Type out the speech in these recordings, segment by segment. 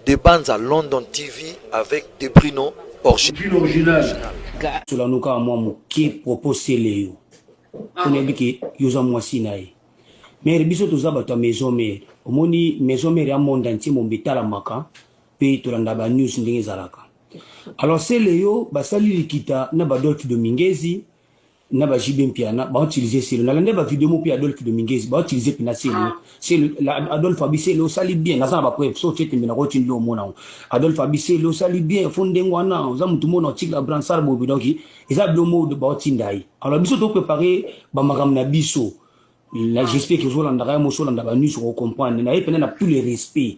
de bandes à London TV avec des Bruno original. Cela nous a moi qui propose les on est dit que yosa moi sinaï mais biso to zaba ta maison mère omoni maison mère ya monde entier mon betala maka pe to landa ba news ndenge zalaka alors c'est léo basali likita na ba Adolphe Domingezi na ba JB Mpiana ba utiliser c'est na landa ba vidéo mo pi Adolphe Domingezi ba utiliser pina c'est Adolphe Abiselo sali bien na za ba preuve so tete mina ko tindi o mona Adolphe Abiselo sali bien fondengo na za mutu mona tikla bransar bobi donc eza blomo de ba utindai alors biso to préparer ba magam na biso là j'espère que vous l'andra mo so landa ba news ko comprendre na epena na tous les respects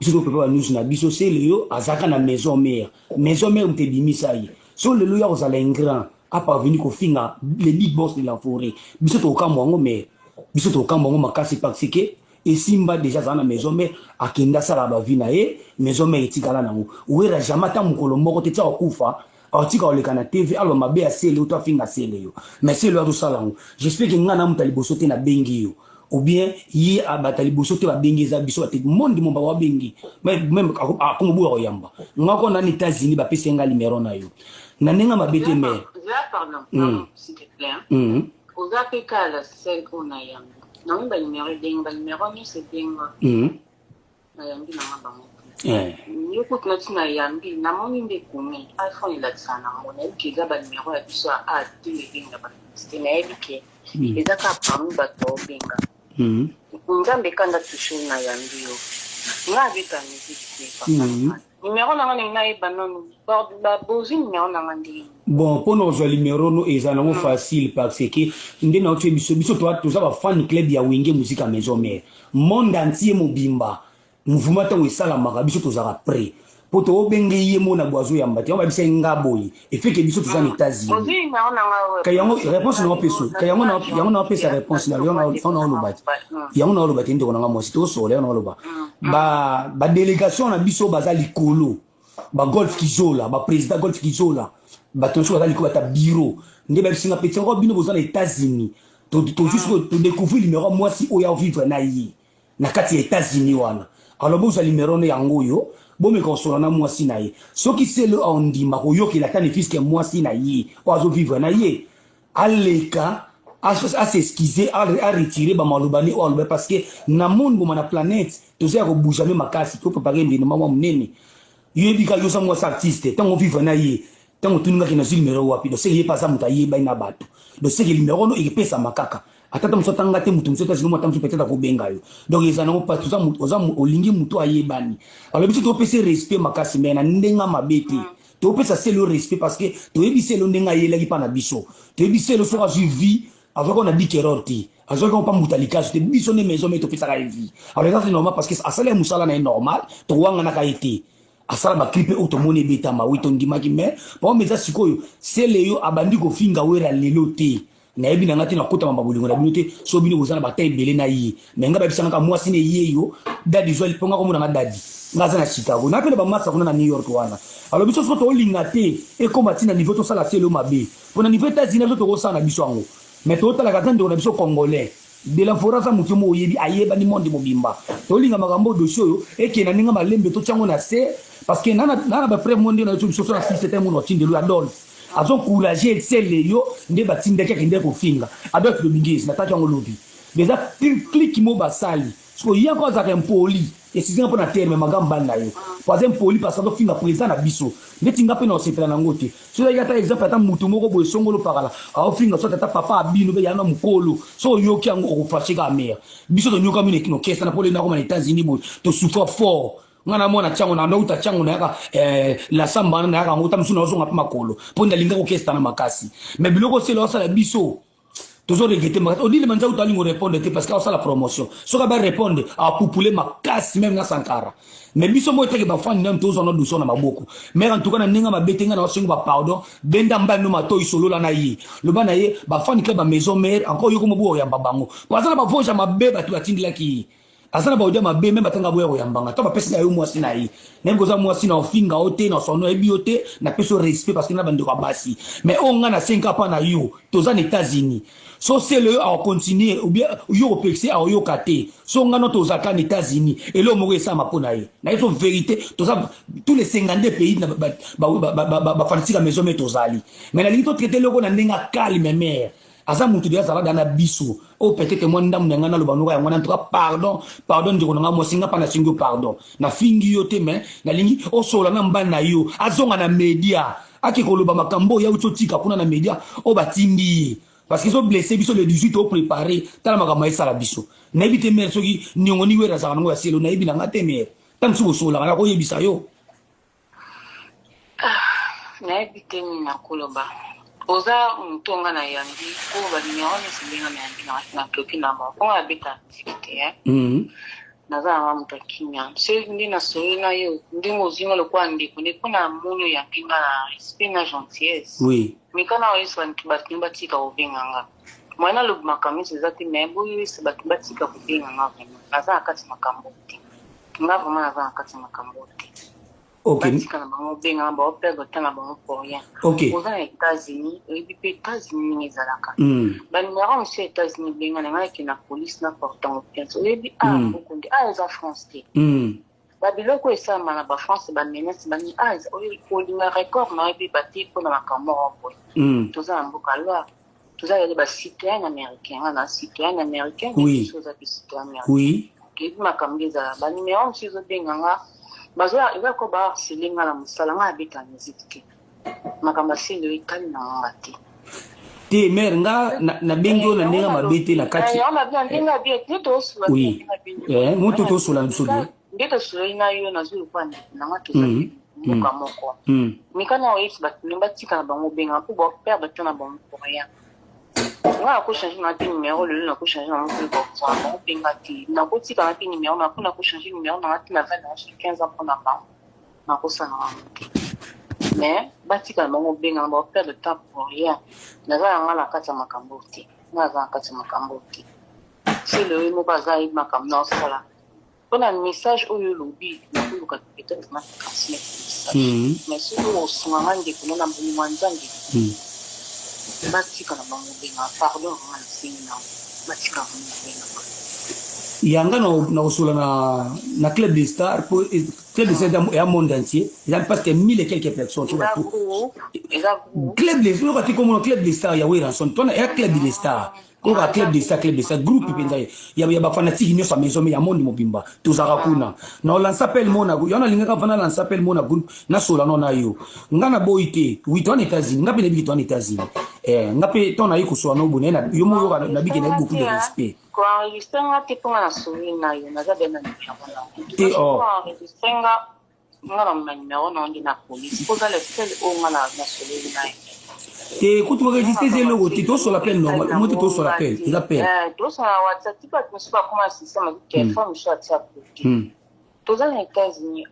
biso to préparer news na biso c'est léo azaka na maison mère mte bimisa yi so le ya ozala ingrat a parvenu ko finga les big boss de la forêt biso to kamwango mais biso to kamwango makasi parce que et simba déjà dans la maison mère akenda sala ba vie na ye maison mère etikala nango ouera jamata mukolo moko te tsa okufa article ole kana TV alors mabe asele ou to finga sele yo mais c'est le to sala ngo j'espère que ngana mutali bosote na bengi yo ou bien yi abatali bosote ba bengi za biso te monde mo ba wa bengi même akomo bo yamba ngako na États-Unis ba pesenga numéro na yo na nenga mabete mère pardon s'il te plaît aux APK la celle qu'on a yamba non ba numéro ni c'est denga na yambi na mabango yo ko tuna yambi na moni nde kumi iPhone la tsana mona ki za ba numéro ya biso a télévinga ba c'était na ebike eza ka pamu ba to benga ngambe kanda tushu na yambi yo ngabe ka musique numéro na ngani ngai banon ba bozi numéro na ngandi bon pour nos numéro no ezana mo facile parce que ndé na otu biso to za ba fan club ya Wenge musique à maison mère monde entier mobimba mouvement to esala maka biso to za prêt pour to benge yemo na boazo ya mbati on ba bisa ngaboyi et fait que biso to za États-Unis kayango réponse na peso kayango na pesa réponse na yo na lo bati yango na lo bati ndeko na mo sito so le na lo ba délégation na biso bazali kolo ba golf kizola ba président golf kizola ba tonso bazali ko bata bureau nde ba singa petit ngo bino bozana États-Unis to juste to découvrir numéro moi si oya vivre na yi na kati États-Unis wana alors bo za numéro ne yango yo bo me konsola na moi si na yi soki c'est le ondima ko yo ki la tane fils que moi si na yi oazo vivre na yi aleka à s'excuser à retirer ba malobani ou albe parce que na monde bo na planète to za ko bouger même makasi to préparer ndine mama munene yebi ka yo sa moi artiste tant on vivre na yi tant on tunga ki na numéro wapi do c'est pas ça mutaye ba ina bato do c'est que numéro no ikepesa makaka atata msotanga te mutu msota sino mata msopetata ko benga yo donc ezana ko patuza mutu oza olingi mutu ayebani alors biso to pese respect makasi mena ndenga mabete to pesa c'est le respect parce que to ebise lo ndenga yela ki pana biso to ebise lo soka suivi avec on a dit kerorti avec on pas mutalika te biso ne maison mais to pesa ka vie alors ça c'est normal parce que asala musala na normal to wanga na ka été asala ba clip automone beta ma wito ndima ki mais bon mais ça sikoyo c'est leyo abandi ko finga wera lelo te na ebi na ngati na kota mamba bulingo na binote so bino bozana bataille belé na yi mais ngaba bisanga ka mwasi ne yeyo dadi zo liponga ko muna dadi ngaza na Chicago na pele ba massa kuna na New York wana alors biso so to lingate e combattre na niveau to sala selo mabe pona niveau États-Unis to ko sana biso ngo mais to tala ka tande na biso congolais de la forasa mutu mo yebi ayeba ni monde mobimba to linga magambo dossier yo e ke na ninga malembe to chango na se parce que nana ba frère monde na to biso so na système mo no tindelo Adolphe azo encourager celle yo nde batinda ke kende ko finga Adolphe Domingezi na tata ngolobi déjà clic mo basali so ya ko za impoli et si on na terme magamba na yo kwa impoli parce que finga président na biso ndetinga pe na osepela na ngote so ya ta exemple ata mutu moko boye songolo pakala a finga so tata papa abino be yana mukolo so yo ki ngo ko fashika mère biso to nyoka mine kino kesa na pole na ko na États-Unis bo to souffre fort ngana mona chango na uta chango na yaka la samba na yaka ngota msuna ozo ngapa makolo ponda linga ko kesta na makasi mais biloko selo sala biso toujours regretter makasi odile manja utalingo répondre parce que ça la promotion so ka ba répondre a poupuler makasi même na Sankara mais biso mo teke ba fan na tozo na douceur na maboko mais en tout cas na ninga mabetenga na osingo ba pardon benda mbano mato isolo la na yi le bana ye ba fan club ba maison mère encore yoko mo bo ya babango kwa ça ba voja mabeba tu atindila ki asana ba odia mabe même batanga boya koyambanga to ba pesi na yo mwasi na yi nem koza mwasi na ofinga ote na sono ebi ote na peso respect parce que na bando ka basi mais on nga na 5 ans pa na yo toza na États-Unis so c'est le à continuer ou bien yo pexé à yo kate so nga no toza ka na États-Unis et le mo esa mapona yi na eso vérité toza tous les 52 pays na ba fantika maison mais tozali mais na lito traiter loko na ndenga calme mère asa mutu dia sala dana biso o peut-être moi ndam na ngana lo banuka ngana en tout cas pardon ndiko nga mo singa pa na singo pardon na fingi yo te mais na lingi o sola na mbana na yo azonga na media aki koloba makambo ya utotika kuna na media o batindi parce qu'ils ont blessé biso le 18 au préparé tala makambo ya sala biso na ebite mer soki nyongoni wera sala ngo ya selo na ebi na ngate mer tam su sola na ko yebisa yo na ebite ni na koloba oza mtonga na yangi ko ba numéro ni silinga na yangi na toki na mo ko abita activité na za wa mtakinya se ndi na soina yo ndi mozinga lo kwa ndi kuna munyo ya kinga na spina gentillesse oui mikana wa iswa ntibati batika obenganga mwana lo makamisi zati membo yisi bati batika obenganga na za akati makambo nga vraiment na za akati makambo ok batika na bango benga ba opego tana bango pour rien ok aux États-Unis et puis États-Unis ni zalaka ba numéro monsieur États-Unis benga na ki na police na portant pièce et puis beaucoup de za France te ba biloko esa mana ba France ba menace ba ni o linga record na et bati pour na makambo ko toza mboka loi toza ya ba citoyen américain na citoyen américain oui chose à citoyen américain oui ki makambo za ba numéro monsieur zo benga bazoa iba ko ba silinga la musala nga abita musique makamba silo ikali na ngati te mer nga na bengo na nenga mabete na kati ya mabia ndinga bia to sula oui mutu to sula nsudi ndito sula ina yo na zulu kwa na ngatu za muka moko mikana o yesi bat nimba tika na bango benga po bo perdre temps na bango pour rien nga ko changer na numéro le na ko changer na mo pour bango benga ti na ko tika na numéro na ko changer numéro na ngati na 15 ans pour na ba na ko sana mais batika na bango benga ba perdre temps pour rien na za nga la kata makambo ti na za kata makambo ti c'est le mo baza i makambo na sala on a un message au lobby na ko ka peut-être na transmettre mais si on se rend de ko na mbuni mwanzangi batika na bango benga pardon na batika na bango benga yanga na usula na club des stars pour club des stars et à monde entier il y a presque 1000 et quelques personnes tu vois club des stars comme club des stars ya weranson tona ya club des stars ko ka club des stars groupe penza ya ba fanatique nyo sa maison ya monde mobimba tozaka kuna na lança appel mona yona linga vana lança appel mona groupe na sola no na yo ngana boite 8 ans États-Unis ngape ne biki to en États-Unis ngape to na yiko so no bonena yo mo yo na biki na beaucoup de respect kwa istenga tiponga na soina yo na za bena ni ti o istenga ngana manyao na ndi na police ko za le sel o ngana na soina te kutu ko existe ze logo ti to sur l'appel normal mo ti to sur l'appel il appelle to sur WhatsApp ti pas monsieur pas comment système qui forme sur WhatsApp to za les États-Unis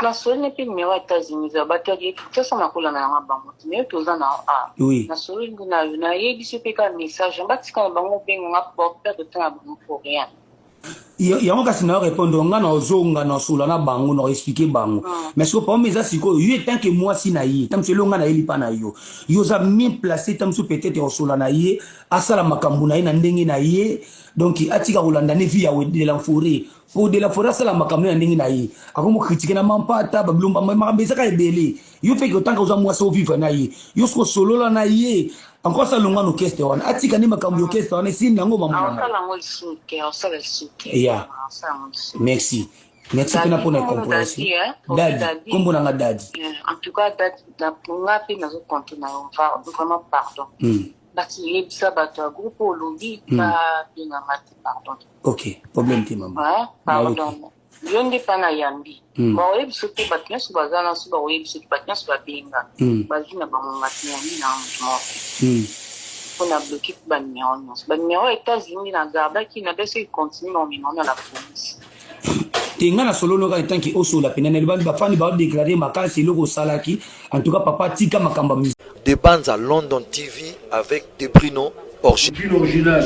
la soina pe numéro États-Unis za bateri to ça makula na bango mais to za na oui na soina na yebi se pe ka message mbatika bango benga ngapa perdre temps bango pour rien yango kasi na répondre nga na ozonga na sula na bango na expliquer bango mais ce que pour mes asiko yo tant que moi si na yi tam selo nga na yeli pa na yo yo za bien placé tam so peut-être o sula na yi asala makambu na yi na ndenge na yi donc atika kolanda ne via de la forêt pour de la forêt asala makambu na ndenge na yi akomo critiquer na mampata ba blumba makambeza ka ebele yo fait que tant que oza moi so vivre na yi yo so solo la na yi encore ça longa no keste wana atika ni makambu yo keste wana si nango mama yeah merci pena pour notre compréhension dadi kombo na nga dadi en tout cas dadi da ponga pe nazo compter na vraiment pardon bati yebisa bato groupe olobi ba pinga mati pardon ok problème te mama pardon yonde pana yambi ba oyebiso te bato nyonso baza na so ba oyebiso te bato nyonso babenga bazwi na bango ngati yangi na moto on a bloqué ba numéro nyonso ba numéro États-Unis na gardaki na beso continue na numéro na la police tenga na solo no ka tanki oso la pena ne ba fani ba déclarer makasi loko salaki en tout cas papa tika makamba des bandes à London TV avec des Bruno original.